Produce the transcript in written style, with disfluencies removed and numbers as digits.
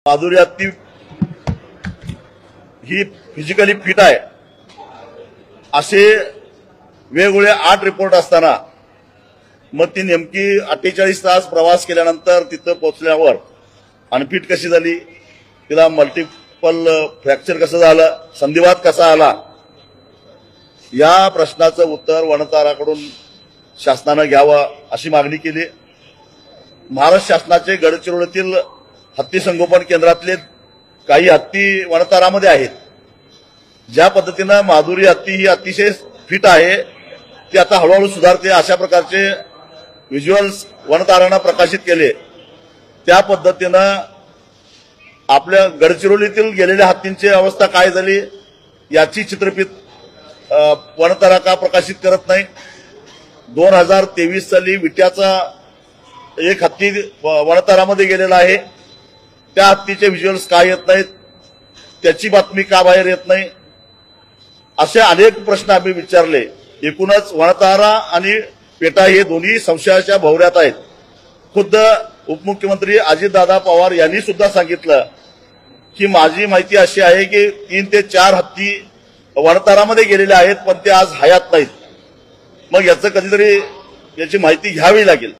माधुरी हत्ती ही physically fit आहे असे वेगवेगळे 8 रिपोर्ट असताना मग ती नेमकी 48 तास प्रवास केल्यानंतर तिथं पोहोचल्यावर अनफिट कशी झाली, तिला मल्टिपल फ्रॅक्चर कसं झालं, संधिवात कसा आला, या प्रश्नाचं उत्तर वनताराकडून शासनानं घ्यावं अशी मागणी केली। महाराष्ट्र शासनाचे गडचिरोलीतील हत्ती संगोपन केंद्रातले काही हत्ती वनतारामध्ये आहेत। ज्या पद्धतीनं माधुरी हत्ती ही अतिशय फिट आहे ती आता हळूहळू सुधारते अशा प्रकारचे व्हिज्युअल्स वनतारांना प्रकाशित केले। त्या पद्धतीनं आपल्या गडचिरोलीतील गेलेल्या हत्तींची अवस्था काय झाली याची चित्रफित वनतारा का प्रकाशित करत नाही। 2023 साली विट्याचा एक हत्ती वनतारामध्ये गेलेला आहे, त्या हत्तीचे व्हिज्युअल्स का येत नाहीत, त्याची बातमी का बाहेर येत नाही, असे अनेक प्रश्न आम्ही विचारले। एकूणच वनतारा आणि पेटा हे दोन्ही संशयाच्या भोवऱ्यात आहेत। खुद्द उपमुख्यमंत्री अजितदादा पवार यांनी सुद्धा सांगितलं की माझी माहिती अशी आहे की 3 ते 4 हत्ती वनतारामध्ये गेलेले आहेत पण ते आज हयात नाहीत। मग याचं कधीतरी याची माहिती घ्यावी लागेल।